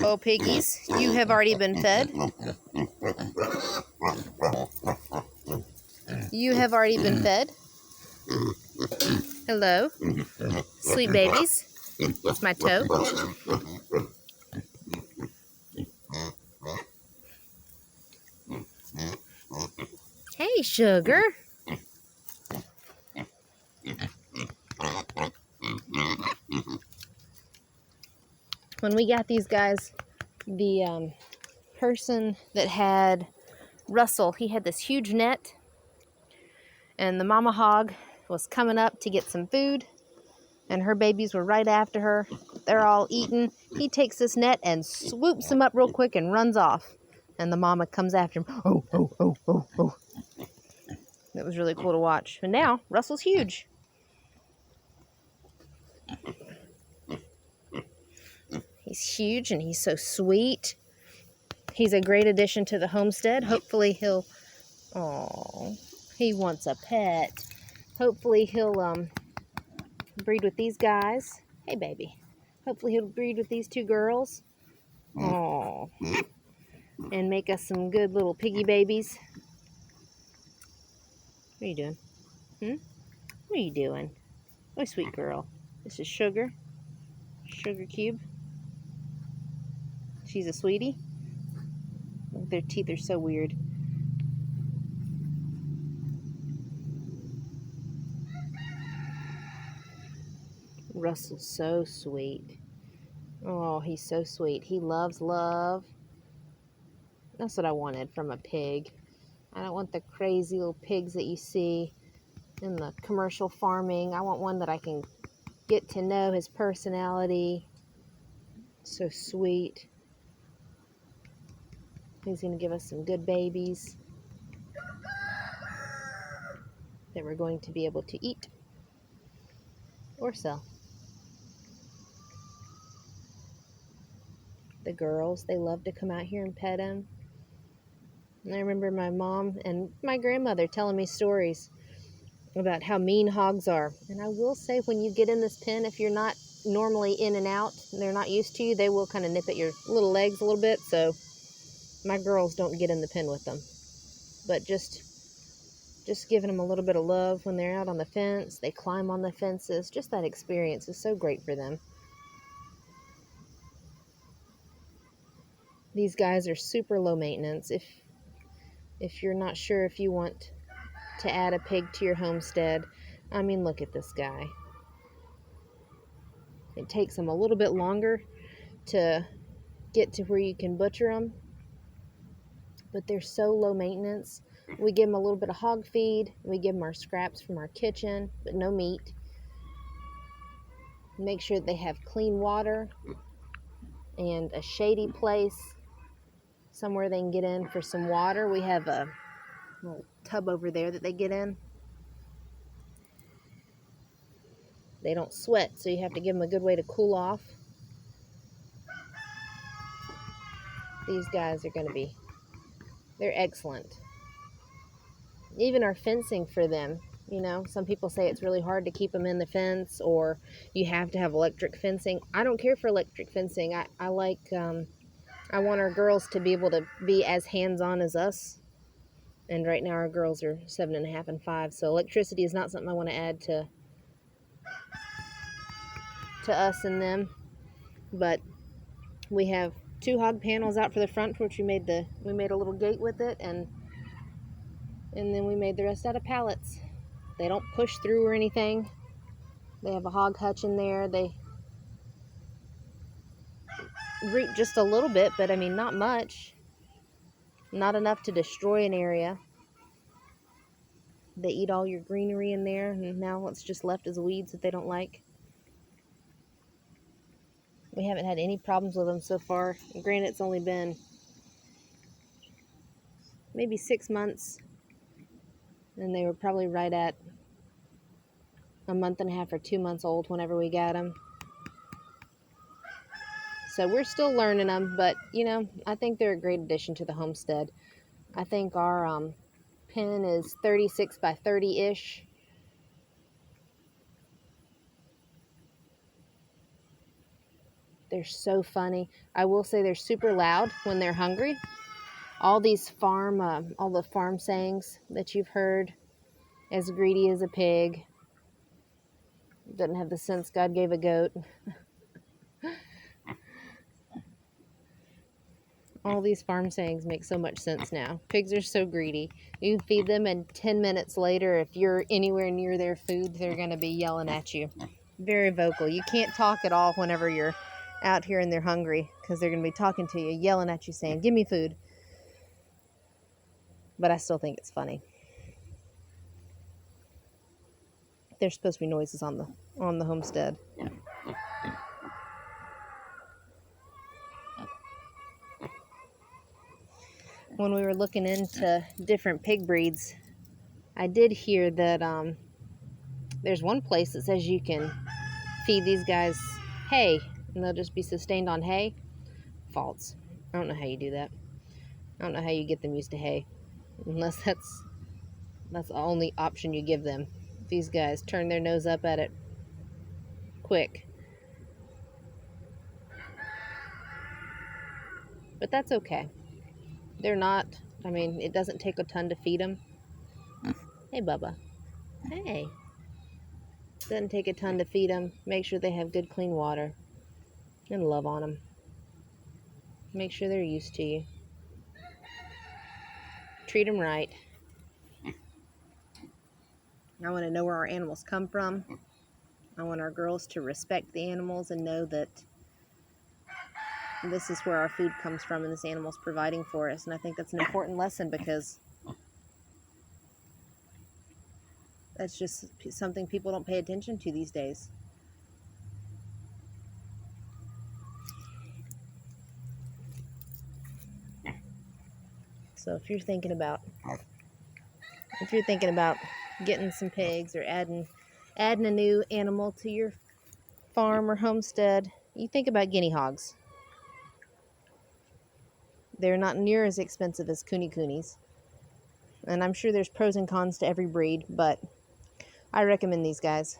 Oh, piggies, you have already been fed. You have already been fed. Hello. Sweet babies. It's my toe. Hey, sugar. When we got these guys, the person that had Russell, he had this huge net, and the mama hog was coming up to get some food, and her babies were right after her. They're all eating. He takes this net and swoops them up real quick and runs off, and the mama comes after him. Oh, oh, oh, oh, oh. It was really cool to watch. And now Russell's huge. He's huge and he's so sweet. He's a great addition to the homestead. Hopefully he'll, oh, he wants a pet. Hopefully he'll breed with these guys. Hey, baby. Hopefully he'll breed with these two girls. Oh, and make us some good little piggy babies. What are you doing? What are you doing? Oh, sweet girl. This is Sugar. Sugar Cube. She's a sweetie. Their teeth are so weird. Russell's so sweet. Oh, he's so sweet. He loves love. That's what I wanted from a pig. I don't want the crazy little pigs that you see in the commercial farming. I want one that I can get to know his personality. So sweet. He's going to give us some good babies that we're going to be able to eat or sell. The girls, they love to come out here and pet him. And I remember my mom and my grandmother telling me stories about how mean hogs are. And I will say, when you get in this pen, if you're not normally in and out, and they're not used to you, they will kind of nip at your little legs a little bit. So my girls don't get in the pen with them. But just giving them a little bit of love when they're out on the fence. They climb on the fences. Just that experience is so great for them. These guys are super low maintenance. If you're not sure if you want to add a pig to your homestead, I mean, look at this guy. It takes them a little bit longer to get to where you can butcher them, but they're so low maintenance. We give them a little bit of hog feed. We give them our scraps from our kitchen, but no meat. Make sure they have clean water and a shady place, somewhere they can get in for some water. We have a little tub over there that they get in. They don't sweat, so you have to give them a good way to cool off. These guys are going to be, they're excellent. Even our fencing for them, you know, some people say it's really hard to keep them in the fence, or you have to have electric fencing. I don't care for electric fencing. I want our girls to be able to be as hands-on as us. And right now our girls are 7.5 and 5, so electricity is not something I want to add to us and them. But we have 2 hog panels out for the front, which we made a little gate with it, and then we made the rest out of pallets. They don't push through or anything. They have a hog hutch in there. They root just a little bit, but I mean, not much. Not enough to destroy an area. They eat all your greenery in there, and now it's just left as weeds that they don't like. We haven't had any problems with them so far. Granted, it's only been maybe 6 months, and they were probably right at a month and a half or 2 months old whenever we got them. So we're still learning them, but, you know, I think they're a great addition to the homestead. I think our pen is 36 by 30-ish. They're so funny. I will say they're super loud when they're hungry. All these all the farm sayings that you've heard, as greedy as a pig, doesn't have the sense God gave a goat. All these farm sayings make so much sense now. Pigs are so greedy. You feed them, and 10 minutes later, if you're anywhere near their food, they're going to be yelling at you. Very vocal. You can't talk at all whenever you're out here and they're hungry, because they're going to be talking to you, yelling at you, saying, "Give me food." But I still think it's funny. There's supposed to be noises on the homestead. When we were looking into different pig breeds, I did hear that there's one place that says you can feed these guys hay and they'll just be sustained on hay. False. I don't know how you do that. I don't know how you get them used to hay, unless that's the only option you give them. These guys turn their nose up at it quick. But that's okay. They're not, I mean, it doesn't take a ton to feed them. Hey, Bubba. Hey. Doesn't take a ton to feed them. Make sure they have good, clean water. And love on them. Make sure they're used to you. Treat them right. I want to know where our animals come from. I want our girls to respect the animals and know that this is where our food comes from and this animal's providing for us. And I think that's an important lesson, because that's just something people don't pay attention to these days. So if you're thinking about getting some pigs or adding a new animal to your farm or homestead, you think about guinea hogs. They're not near as expensive as coonies. And I'm sure there's pros and cons to every breed, but I recommend these guys.